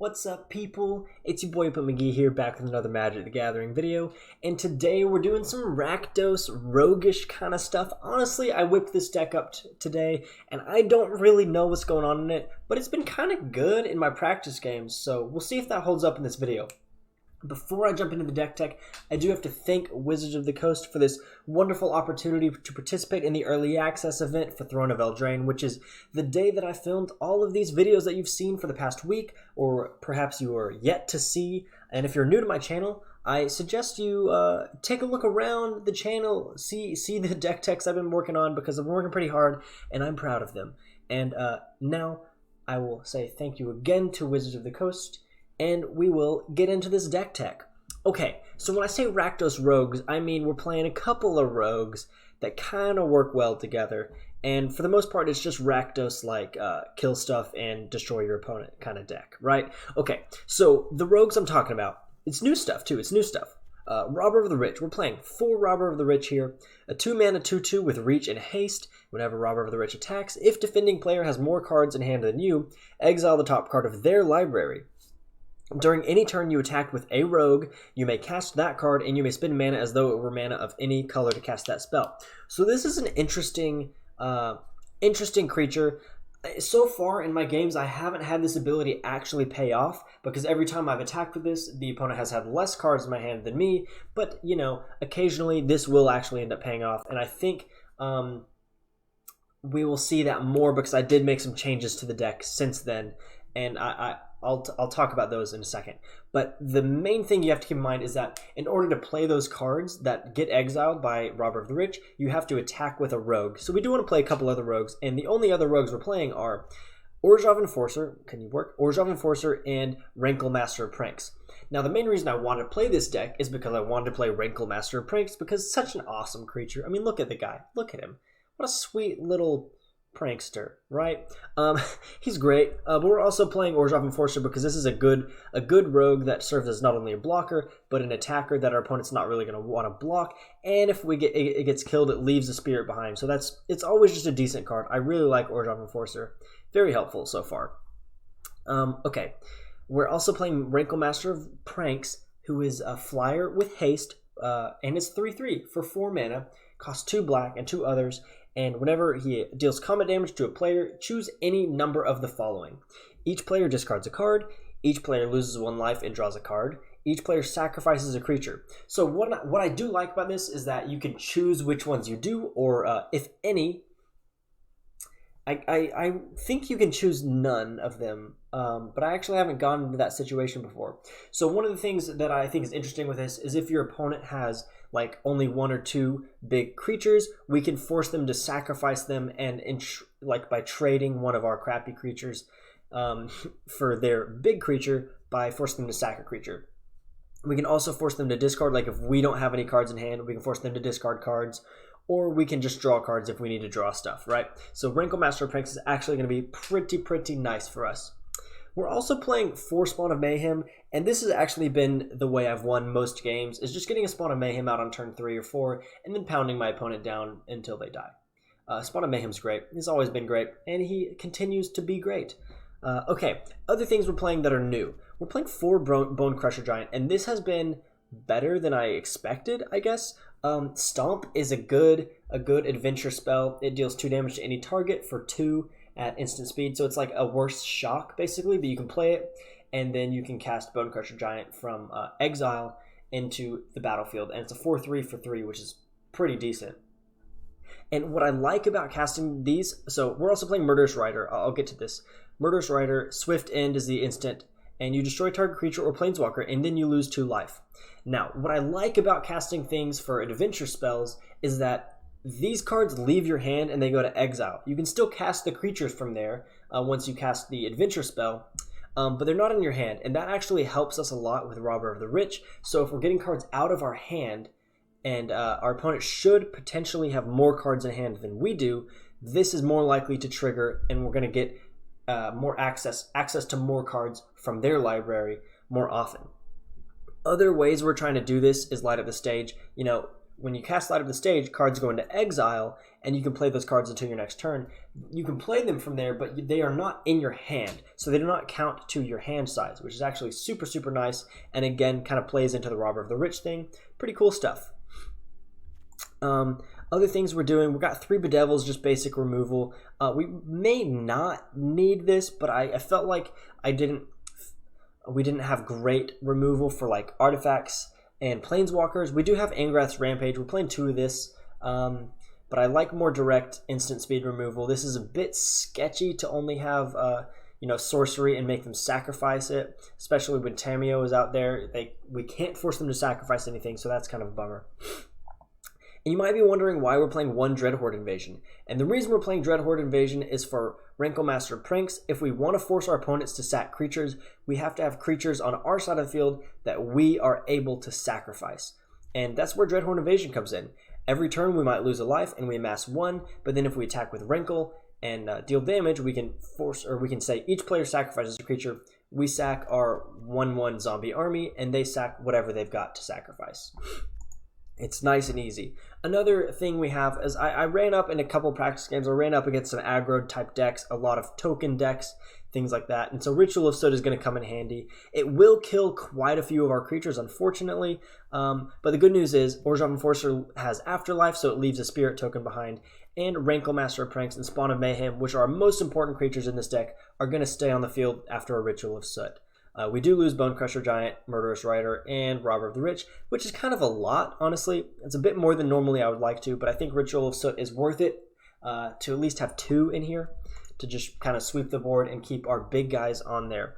What's up, people? It's your boy MtG here, back with another Magic the Gathering video, and today we're doing some Rakdos roguish kind of stuff. Honestly, I whipped this deck up today, and I don't really know what's going on in it, but it's been kind of good in my practice games, so we'll see if that holds up in this video. Before I jump into the deck tech, I do have to thank Wizards of the Coast for this wonderful opportunity to participate in the early access event for Throne of Eldraine, which is the day that I filmed all of these videos that you've seen for the past week, or perhaps you are yet to see. And if you're new to my channel, I suggest you take a look around the channel, see the deck techs I've been working on, because I've been working pretty hard and I'm proud of them. And now I will say thank you again to Wizards of the Coast, and we will get into this deck tech. Okay, so when I say Rakdos rogues, I mean we're playing a couple of rogues that kind of work well together, and for the most part, it's just Rakdos like kill stuff and destroy your opponent kind of deck, right? Okay, so the rogues I'm talking about, it's new stuff too. It's new stuff. Robber of the Rich. We're playing 4 Robber of the Rich here. A 2-mana 2/2 with reach and haste. Whenever Robber of the Rich attacks, if defending player has more cards in hand than you, exile the top card of their library. During any turn you attack with a rogue, you may cast that card and you may spend mana as though it were mana of any color to cast that spell. So this is an interesting creature. So far in my games, I haven't had this ability actually pay off, because every time I've attacked with this, the opponent has had less cards in my hand than me, but, you know, occasionally this will actually end up paying off, and I think we will see that more because I did make some changes to the deck since then, and I'll talk about those in a second. But the main thing you have to keep in mind is that in order to play those cards that get exiled by Robber of the Rich, you have to attack with a rogue. So we do want to play a couple other rogues, and the only other rogues we're playing are Orzhov Enforcer, Orzhov Enforcer, and Rankle Master of Pranks. Now the main reason I wanted to play this deck is because I wanted to play Rankle Master of Pranks, because it's such an awesome creature. I mean, look at the guy. Look at him. What a sweet little prankster, right? He's great, but we're also playing Orzhov Enforcer because this is a good rogue that serves as not only a blocker but an attacker that our opponent's not really going to want to block, and if it gets killed, it leaves a spirit behind, so it's always just a decent card. I really like Orzhov Enforcer. Very helpful so far. Okay, we're also playing Rankle Master of Pranks, who is a flyer with haste, and it's 3/3 for 4 mana, costs 2 black and 2 others. And whenever he deals combat damage to a player, choose any number of the following. Each player discards a card. Each player loses 1 life and draws a card. Each player sacrifices a creature. So what I do like about this is that you can choose which ones you do, or if any. I think you can choose none of them, but I actually haven't gone into that situation before. So one of the things that I think is interesting with this is if your opponent has like only 1 or 2 big creatures, we can force them to sacrifice them, and like by trading one of our crappy creatures for their big creature by forcing them to sack a creature. We can also force them to discard, like if we don't have any cards in hand, we can force them to discard cards, or we can just draw cards if we need to draw stuff, right? So Rankle Master of Pranks is actually going to be pretty nice for us. We're also playing 4 Spawn of Mayhem, and this has actually been the way I've won most games, is just getting a Spawn of Mayhem out on turn 3 or 4, and then pounding my opponent down until they die. Spawn of Mayhem's great. He's always been great, and he continues to be great. Okay, other things we're playing that are new. We're playing 4 Bone Crusher Giant, and this has been better than I expected, I guess. Stomp is a good adventure spell. It deals 2 damage to any target for 2 at instant speed, so it's like a worse shock basically, but you can play it, and then you can cast Bone Crusher Giant from exile into the battlefield, and it's a 4/3 for 3, which is pretty decent. And what I like about casting these, so we're also playing Murderous Rider. I'll get to this. Murderous Rider, Swift End is the instant, and you destroy target creature or planeswalker, and then you lose 2 life. Now, what I like about casting things for adventure spells is that these cards leave your hand and they go to exile. You can still cast the creatures from there once you cast the adventure spell, but they're not in your hand, and that actually helps us a lot with Robber of the Rich. So if we're getting cards out of our hand, and our opponent should potentially have more cards in hand than we do, this is more likely to trigger, and we're going to get more access to more cards from their library more often. Other ways we're trying to do this is light up the stage. You know, when you cast Light of the Stage, cards go into exile, and you can play those cards until your next turn. You can play them from there, but they are not in your hand, so they do not count to your hand size, which is actually super, super nice, and again, kind of plays into the Robber of the Rich thing. Pretty cool stuff. Other things we're doing, we've got 3 Bedevils, just basic removal. We may not need this, but I felt like we didn't have great removal for like artifacts and planeswalkers. We do have Angrath's Rampage. We're playing 2 of this, but I like more direct instant speed removal. This is a bit sketchy to only have sorcery and make them sacrifice it, especially when Tamiyo is out there. We can't force them to sacrifice anything, so that's kind of a bummer. And you might be wondering why we're playing 1 Dreadhorde Invasion. And the reason we're playing Dreadhorde Invasion is for Rankle Master of Pranks. If we want to force our opponents to sack creatures, we have to have creatures on our side of the field that we are able to sacrifice. And that's where Dreadhorde Invasion comes in. Every turn we might lose a life and we amass 1, but then if we attack with Rankle and deal damage, we can say each player sacrifices a creature. We sack our 1/1 zombie army, and they sack whatever they've got to sacrifice. It's nice and easy. Another thing we have is I ran up in a couple practice games. I ran up against some aggro type decks, a lot of token decks, things like that. And so Ritual of Soot is going to come in handy. It will kill quite a few of our creatures, unfortunately. But the good news is Orzhov Enforcer has Afterlife, so it leaves a spirit token behind. And Rankle Master of Pranks and Spawn of Mayhem, which are our most important creatures in this deck, are going to stay on the field after a Ritual of Soot. We do lose Bone Crusher Giant, Murderous Rider, and Robber of the Rich, which is kind of a lot, honestly. It's a bit more than normally I would like to, but I think Ritual of Soot is worth it to at least have 2 in here to just kind of sweep the board and keep our big guys on there.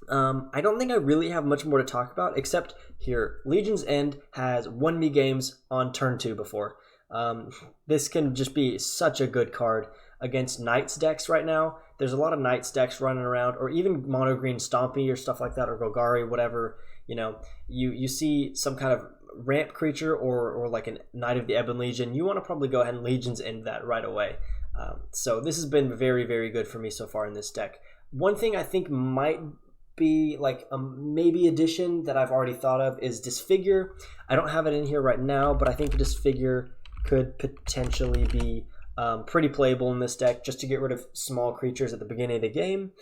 I don't think I really have much more to talk about, except here, Legion's End has won me games on turn 2 before. This can just be such a good card against Knights decks right now. There's a lot of Knights decks running around, or even mono green Stompy or stuff like that, or Golgari, whatever. You see some kind of ramp creature or like a Knight of the Ebon Legion. You want to probably go ahead and Legion's End that right away. So this has been very, very good for me so far in this deck. One thing I think might be like a maybe addition that I've already thought of is Disfigure. I don't have it in here right now, but I think Disfigure could potentially be pretty playable in this deck, just to get rid of small creatures at the beginning of the game.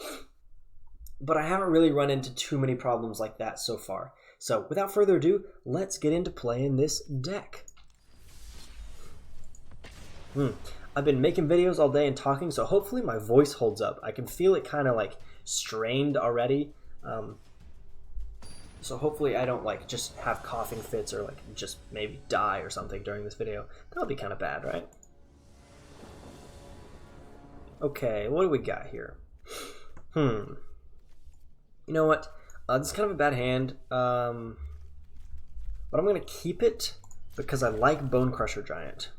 But I haven't really run into too many problems like that so far. So without further ado, let's get into playing this deck. I've been making videos all day and talking, so hopefully my voice holds up. I can feel it kind of like strained already. So hopefully I don't like just have coughing fits or like just maybe die or something during this video. That'll be kind of bad, right? Okay, what do we got here? You know what? This is kind of a bad hand, but I'm going to keep it because I like Bone Crusher Giant.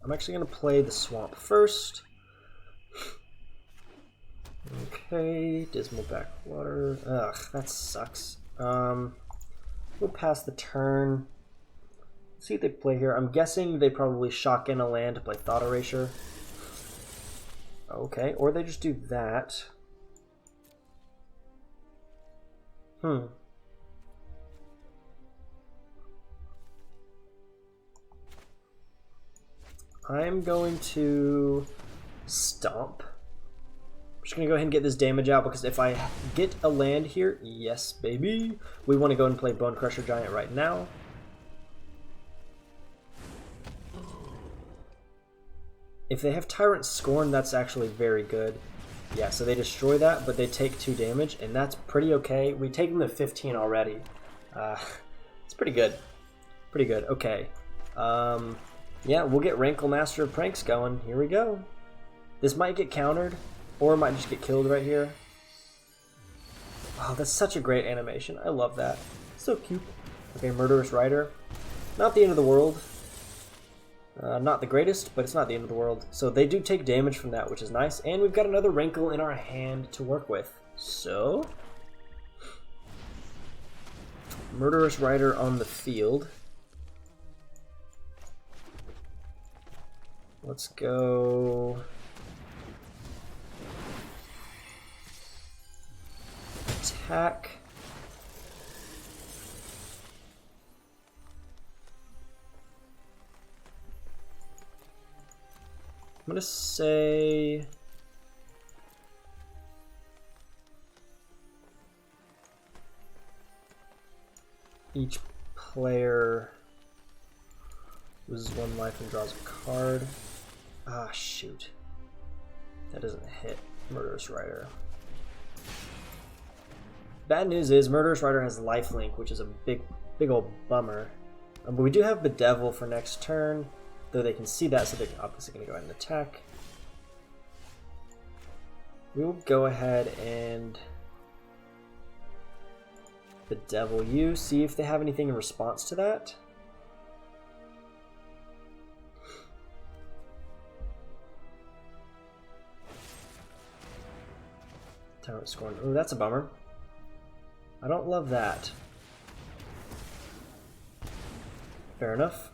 I'm actually going to play the Swamp first. Okay, Dismal Backwater. Ugh, that sucks. We'll pass the turn. Let's see what they play here. I'm guessing they probably shock in a land to play Thought Erasure. Okay, or they just do that. I'm going to stomp. I'm just going to go ahead and get this damage out, because if I get a land here, yes, baby, we want to go and play Bone Crusher Giant right now. If they have Tyrant Scorn, that's actually very good. Yeah, so they destroy that, but they take 2 damage, and that's pretty okay. We take them to 15 already. It's pretty good. Pretty good. Okay. Yeah, we'll get Rankle Master of Pranks going. Here we go. This might get countered, or it might just get killed right here. Oh, that's such a great animation. I love that. So cute. Okay, Murderous Rider. Not the end of the world. Not the greatest, but it's not the end of the world. So they do take damage from that, which is nice. And we've got another Rankle in our hand to work with. So, Murderous Rider on the field. Let's go. Attack. I'm gonna say each player loses 1 life and draws a card. Ah, shoot. That doesn't hit Murderous Rider. Bad news is Murderous Rider has lifelink, which is a big old bummer. But we do have Bedevil for next turn, though they can see that, so they're obviously going to go ahead and attack. We will go ahead and Bedevil you, see if they have anything in response to that. Talent scoring. Oh, that's a bummer. I don't love that. Fair enough.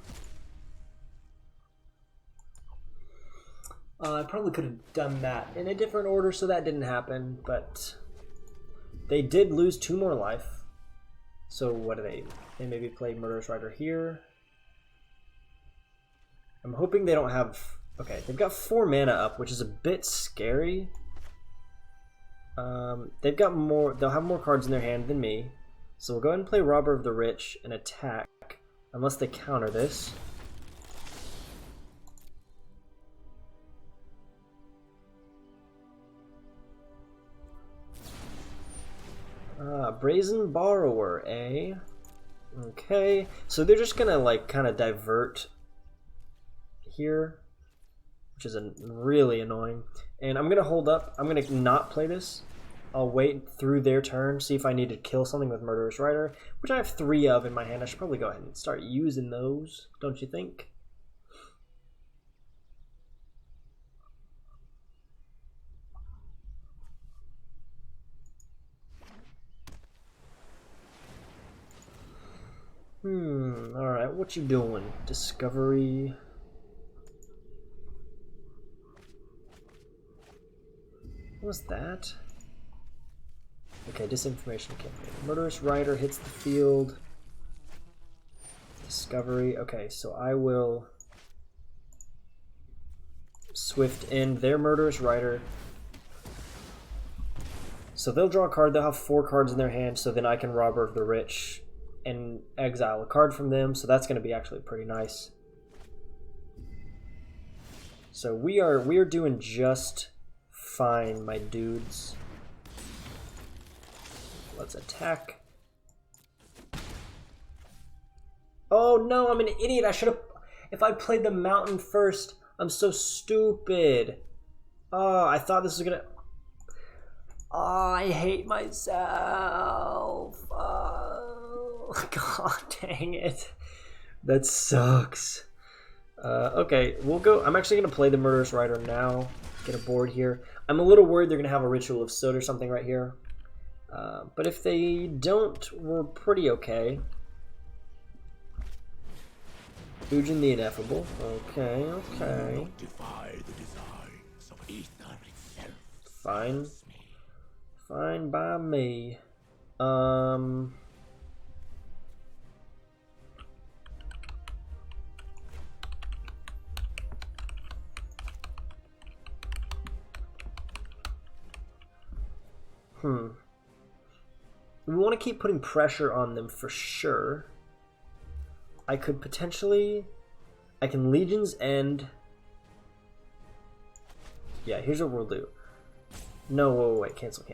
I probably could have done that in a different order so that didn't happen, but they did lose 2 more life. So what do they? They maybe play Murderous Rider here. I'm hoping they don't have... Okay, they've got 4 mana up, which is a bit scary. They've got more... They'll have more cards in their hand than me. So we'll go ahead and play Robber of the Rich and attack. Unless they counter this. Brazen Borrower, eh? Okay, so they're just gonna like kind of divert here, which is really annoying. And I'm gonna hold up. I'm gonna not play this. I'll wait through their turn, see if I need to kill something with Murderous Rider, which I have 3 of in my hand. I should probably go ahead and start using those, don't you think? Alright, what you doing? Discovery. What's that? Okay, disinformation campaign. Murderous Rider hits the field. Discovery. Okay, so I will swift end their Murderous Rider. So they'll draw a card. They'll have 4 cards in their hand, so then I can Robber of the Rich and exile a card from them. So that's going to be actually pretty nice. So we are doing just fine, my dudes. Let's attack. Oh no, I'm an idiot. I should have... If I played the mountain first, I'm so stupid. Oh, I thought this was gonna... Oh, I hate myself. Oh, god dang it. That sucks. Okay, we'll go... I'm actually gonna play the Murderous Rider now. Get a board here. I'm a little worried they're gonna have a Ritual of Soot or something right here. But if they don't, we're pretty okay. Ujin the Ineffable. Okay, okay. Fine. Fine by me. We want to keep putting pressure on them for sure. I could potentially... I can Legion's End. Yeah, here's what we'll do. No, wait, cancel.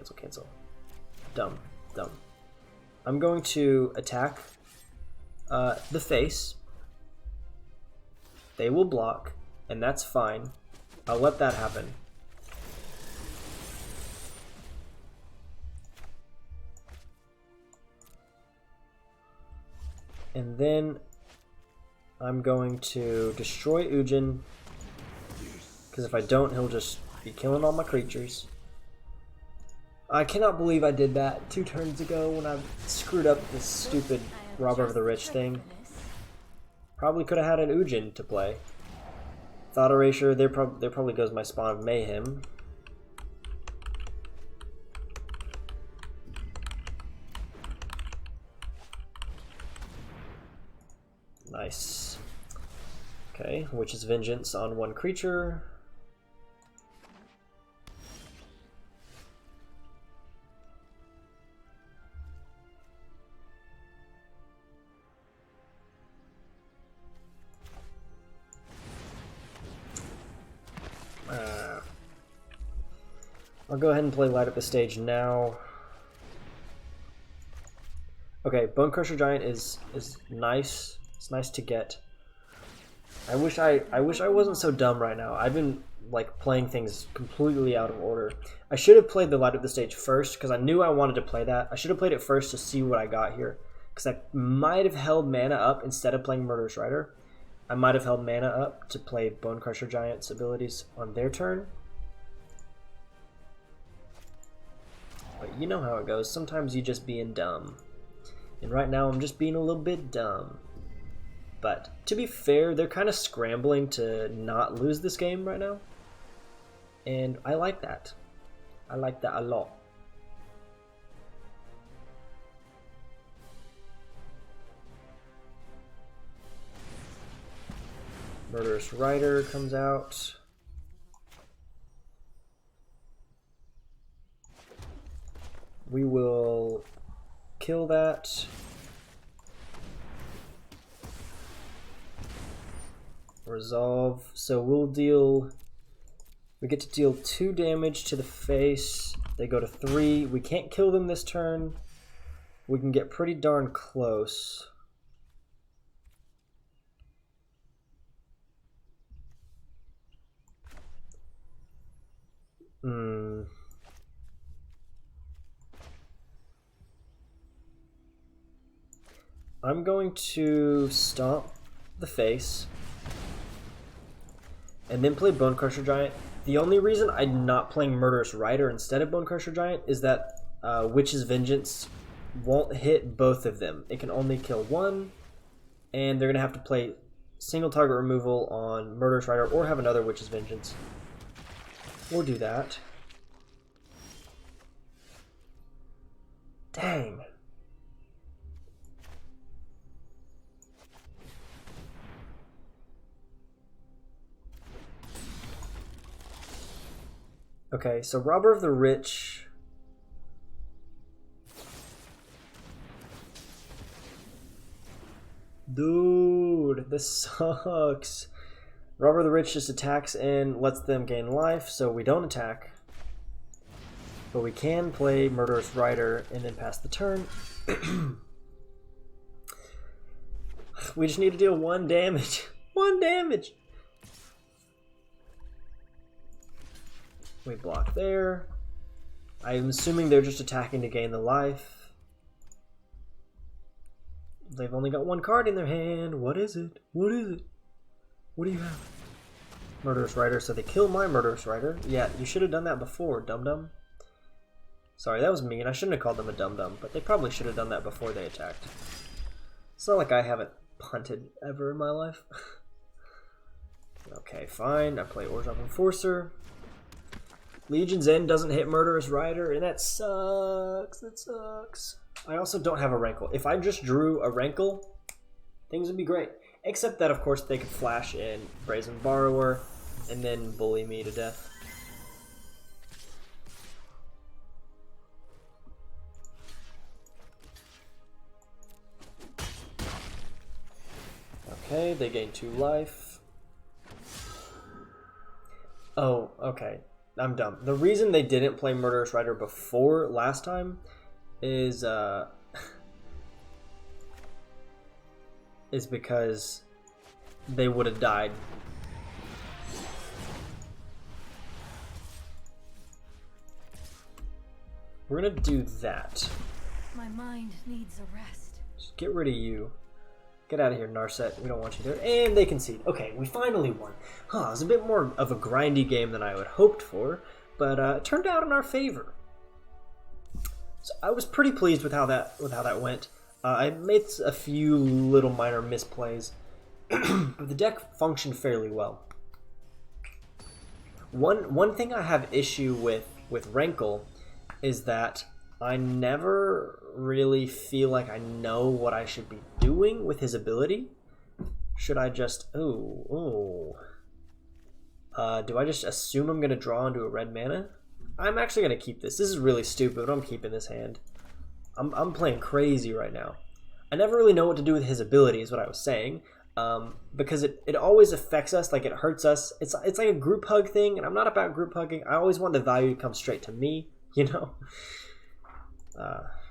Dumb. I'm going to attack the face. They will block, and that's fine. I'll let that happen. And then I'm going to destroy Ujin, because if I don't, he'll just be killing all my creatures. I cannot believe I did that 2 turns ago when I screwed up this stupid Robber of the Rich thing. Probably could have had an Ujin to play. Thought Erasure, there probably goes my Spawn of Mayhem. Nice. Okay, Witch's Vengeance on 1 creature. I'll go ahead and play Light Up the Stage now. Okay, Bone Crusher Giant is nice. It's nice to get. I wish I wasn't so dumb right now. I've been like playing things completely out of order. I should have played the Light Up the Stage first because I knew I wanted to play that. I should have played it first to see what I got here, because I might have held mana up instead of playing Murderous Rider. I might have held mana up to play Bone Crusher Giant's abilities on their turn. But you know how it goes. Sometimes you just being dumb. And right now I'm just being a little bit dumb. But to be fair, they're kind of scrambling to not lose this game right now. And I like that. I like that a lot. Murderous Rider comes out. We will kill that. Resolve. So we'll deal. We get to deal 2 damage to the face. They go to 3. We can't kill them this turn. We can get pretty darn close. I'm going to stomp the face and then play Bone Crusher Giant. The only reason I'm not playing Murderous Rider instead of Bone Crusher Giant is that Witch's Vengeance won't hit both of them. It can only kill one, and they're going to have to play single target removal on Murderous Rider or have another Witch's Vengeance. We'll do that. Dang. Okay, so Robber of the Rich. Dude, this sucks. Robber of the Rich just attacks and lets them gain life, so we don't attack. But we can play Murderous Rider and then pass the turn. We just need to deal 1 damage. 1 damage! We block there. I'm assuming they're just attacking to gain the life. They've only got 1 card in their hand. What is it? What is it? What do you have? Murderous Rider, so they kill my Murderous Rider. Yeah, you should have done that before, dum-dum. Sorry, that was mean. I shouldn't have called them a dum-dum, but they probably should have done that before they attacked. It's not like I haven't punted ever in my life. Okay, fine. I play Orzhov Enforcer. Legion's End doesn't hit Murderous Rider, and that sucks. That sucks. I also don't have a Rankle. If I just drew a Rankle, things would be great. Except that, of course, they could flash in Brazen Borrower and then bully me to death. Okay, they gain 2 life. Oh, okay. I'm dumb. The reason they didn't play Murderous Rider before last time is because they would have died. We're gonna do that. My mind needs a rest. Just get rid of you. Get out of here, Narset. We don't want you there. And they concede. Okay, we finally won. Huh, it was a bit more of a grindy game than I had hoped for, but it turned out in our favor. So I was pretty pleased with how that went. I made a few little minor misplays, but the deck functioned fairly well. One thing I have issue with Rankle is that I never really feel like I know what I should be doing with his ability. Should I just... do I just assume I'm going to draw into a red mana? I'm actually going to keep this. This is really stupid, but I'm keeping this hand. I'm playing crazy right now. I never really know what to do with his ability, is what I was saying. because it always affects us, like it hurts us. It's like a group hug thing, and I'm not about group hugging. I always want the value to come straight to me, you know?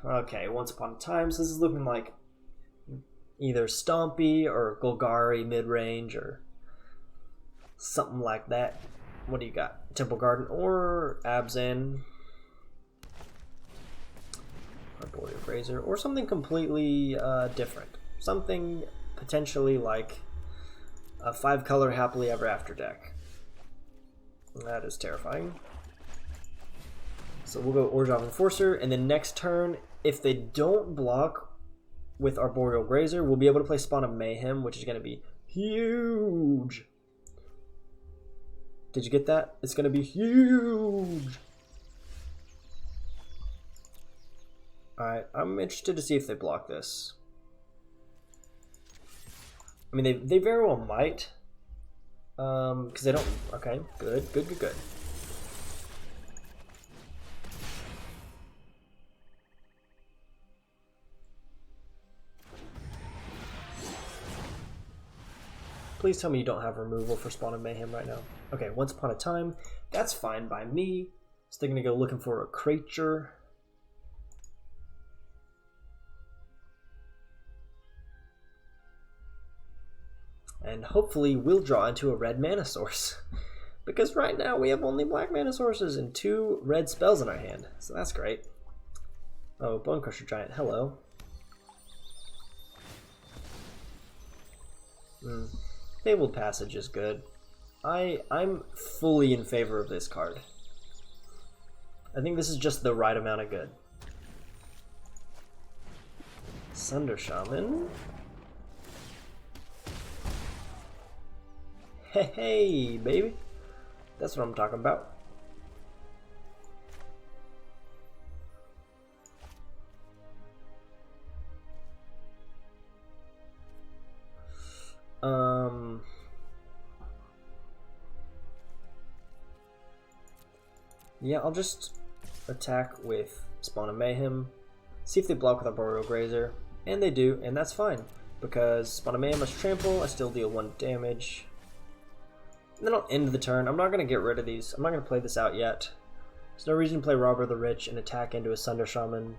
Okay, Once Upon a Time. So this is looking like either Stompy or Golgari mid-range or something like that. What do you got? Temple Garden or Abzan. Arboreal Grazer, or something completely different. Something potentially like a 5-color Happily Ever After deck. That is terrifying. So we'll go Orzhov Enforcer, and then next turn, if they don't block with Arboreal Grazer, we'll be able to play Spawn of Mayhem, which is going to be huge. Did you get that? It's going to be huge. Alright, I'm interested to see if they block this. I mean, they very well might. Because they don't... Okay, good. Please tell me you don't have removal for Spawn of Mayhem right now. Okay, Once Upon a Time. That's fine by me. So they're going to go looking for a creature. And hopefully we'll draw into a red mana source. Because right now we have only black mana sources and 2 red spells in our hand. So that's great. Oh, Bone Crusher Giant, hello. Fabled Passage is good. I'm fully in favor of this card. I think this is just the right amount of good. Sunder Shaman. Hey, baby. That's what I'm talking about. Yeah, I'll just attack with Spawn of Mayhem, see if they block with Arboreal Grazer, and they do, and that's fine, because Spawn of Mayhem must trample, I still deal 1 damage. And then I'll end the turn. I'm not going to get rid of these. I'm not going to play this out yet. There's no reason to play Robber the Rich and attack into a Sunder Shaman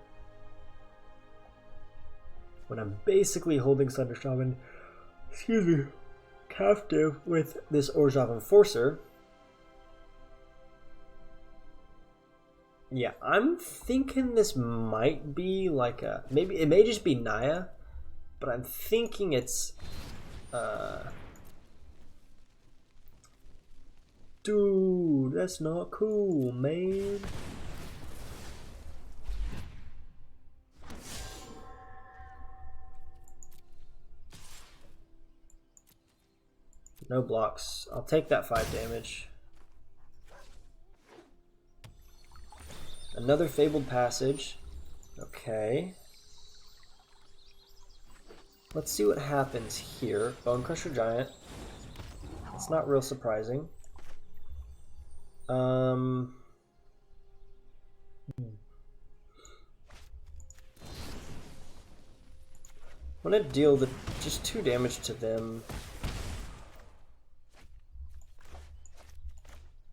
when I'm basically holding Sunder Shaman, excuse me, captive with this Orzhov Enforcer. Yeah, I'm thinking this might be like a... Maybe it may just be Naya, but I'm thinking it's... Dude, that's not cool, man. No blocks. I'll take that 5 damage. Another Fabled Passage. Okay. Let's see what happens here. Bone Crusher Giant. It's not real surprising. I'm gonna deal just 2 damage to them.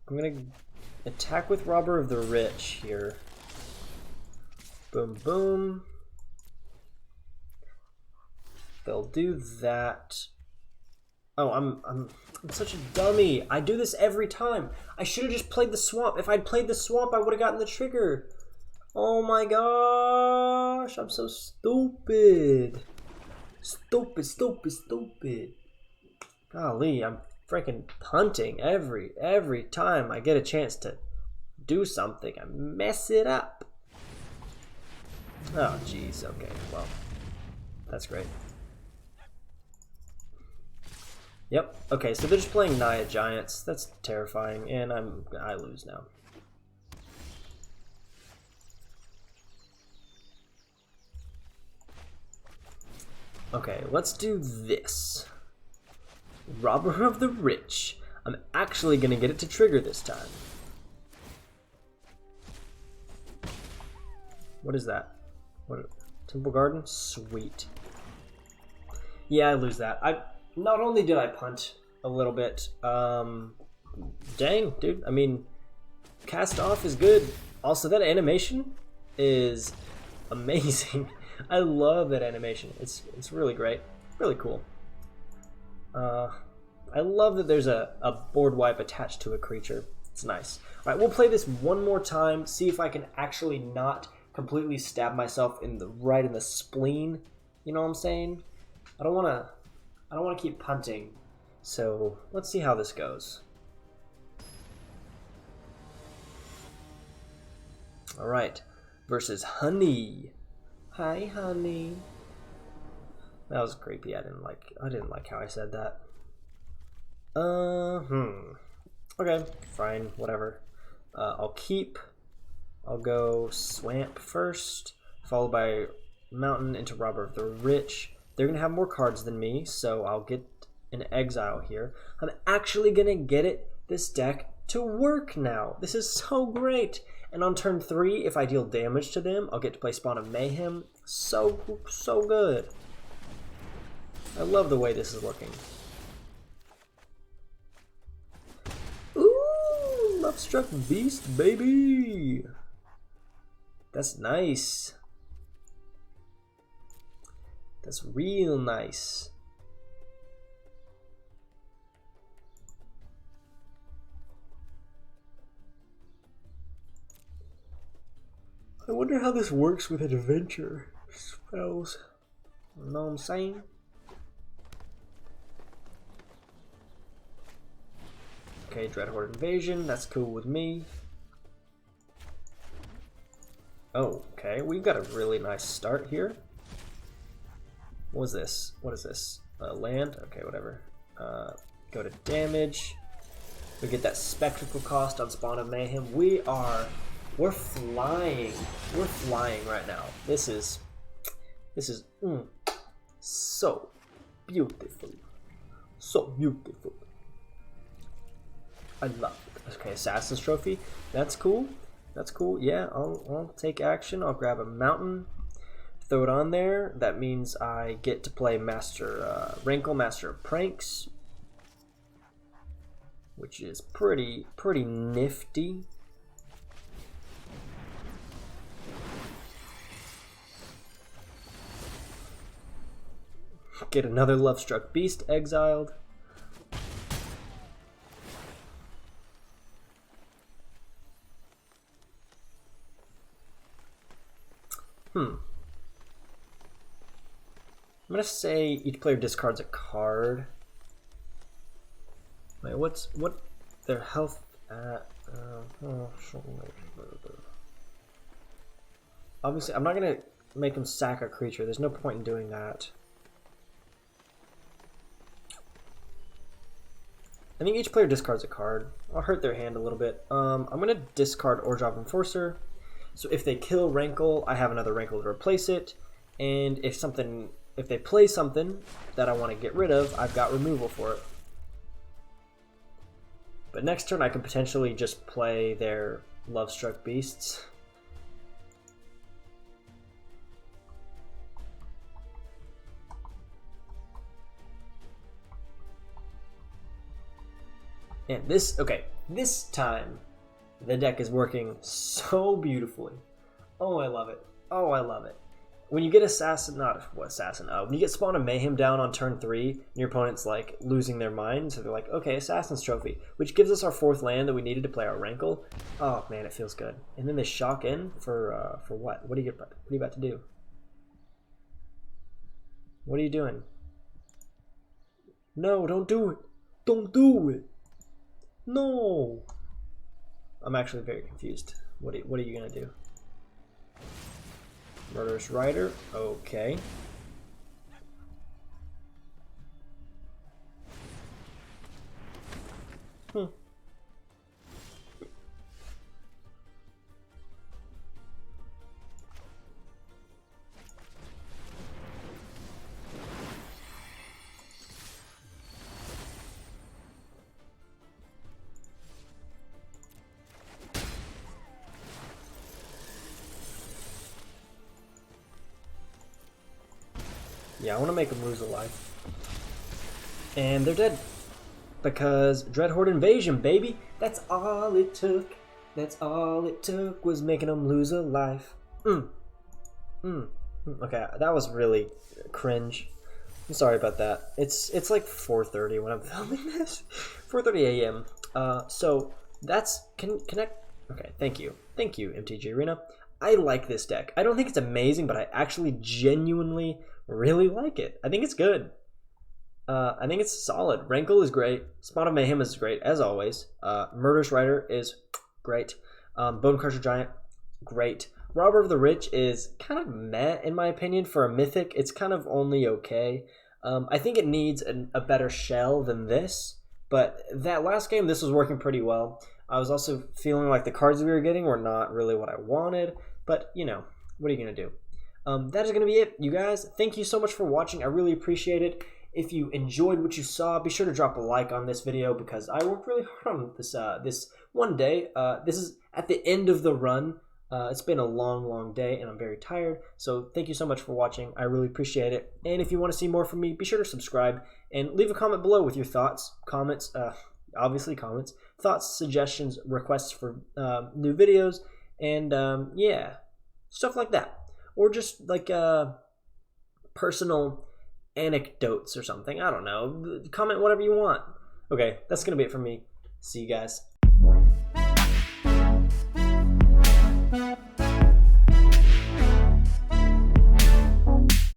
I'm gonna attack with Robber of the Rich here. Boom, boom. They'll do that. Oh, I'm such a dummy. I do this every time. I should have just played the swamp. If I'd played the swamp, I would have gotten the trigger. Oh my gosh, I'm so stupid. Stupid. Golly, I'm freaking punting every time I get a chance to do something. I mess it up. Oh, jeez. Okay, well, that's great. Yep. Okay, so they're just playing Naya Giants. That's terrifying, and I lose now. Okay, let's do this. Robber of the Rich. I'm actually gonna get it to trigger this time. What is that? What? Temple Garden? Sweet. Yeah, I lose that. not only did I punt a little bit, dang, dude. I mean, cast off is good. Also, that animation is amazing. I love that animation. It's really great. Really cool. I love that there's a board wipe attached to a creature. It's nice. All right, we'll play this one more time. See if I can actually not completely stab myself in the spleen. You know what I'm saying? I don't want to keep punting. So let's see how this goes. All right, versus Honey. Hi, Honey. That was creepy. I didn't like how I said that. Okay, fine, whatever. I'll go Swamp first, followed by Mountain into Robber of the Rich. They're gonna have more cards than me, so I'll get an Exile here. I'm actually gonna get this deck to work now. This is so great. And on turn 3, if I deal damage to them, I'll get to play Spawn of Mayhem. So good. I love the way this is looking. Ooh, Lovestruck Beast, baby. That's nice. That's real nice. I wonder how this works with adventure spells. You know what I'm saying? Okay, Dreadhorde Invasion, that's cool with me. Oh, okay, we've got a really nice start here. What is this? What is this? Land? Okay, whatever. Go to damage. We get that spectacle cost on Spawn of Mayhem. We're flying. We're flying right now. This is so beautiful. So beautiful. I love it. Okay, Assassin's Trophy. That's cool. That's cool. Yeah, I'll take action. I'll grab a Mountain, throw it on there. That means I get to play Rankle, Master of Pranks, which is pretty nifty. Get another Lovestruck Beast exiled. I'm gonna say each player discards a card. Wait, what their health at? Obviously, I'm not gonna make them sack a creature. There's no point in doing that. I think each player discards a card. I'll hurt their hand a little bit. I'm gonna discard Orzhov Enforcer. So if they kill Rankle, I have another Rankle to replace it. And if they play something that I want to get rid of, I've got removal for it. But next turn I can potentially just play their Lovestruck Beasts. And this time the deck is working so beautifully. Oh, I love it. Oh, I love it. When you get when you get Spawn of Mayhem down on turn 3, and your opponent's like losing their mind, so they're like, okay, Assassin's Trophy, which gives us our 4th land that we needed to play our Rankle. Oh man, it feels good. And then they shock in for what? What are you about to do? What are you doing? No, don't do it. Don't do it. No. I'm actually very confused. What are you gonna do? Murderous Rider. Okay. Yeah, I want to make him lose a life. And they're dead. Because Dreadhorde Invasion, baby. That's all it took. That's all it took was making them lose a life. Okay, that was really cringe. I'm sorry about that. It's like 4:30 when I'm filming this. 4:30 a.m. So that's connect. Okay, thank you, MTG Arena. I like this deck. I don't think it's amazing, but I actually genuinely really like it. I think it's good. I think it's solid. Rankle is great. Spawn of Mayhem is great, as always. Murderous Rider is great. Bone Crusher Giant, great. Robber of the Rich is kind of meh, in my opinion. For a mythic, it's kind of only okay. I think it needs a better shell than this. But that last game, this was working pretty well. I was also feeling like the cards we were getting were not really what I wanted. But, you know, what are you going to do? That is going to be it, you guys. Thank you so much for watching. I really appreciate it. If you enjoyed what you saw, be sure to drop a like on this video because I worked really hard on this this one day. This is at the end of the run. It's been a long day and I'm very tired. So thank you so much for watching. I really appreciate it. And if you want to see more from me, be sure to subscribe and leave a comment below with your thoughts, comments, obviously comments, thoughts, suggestions, requests for new videos, and yeah, stuff like that. Or just like personal anecdotes or something. I don't know. Comment whatever you want. Okay, that's going to be it from me. See you guys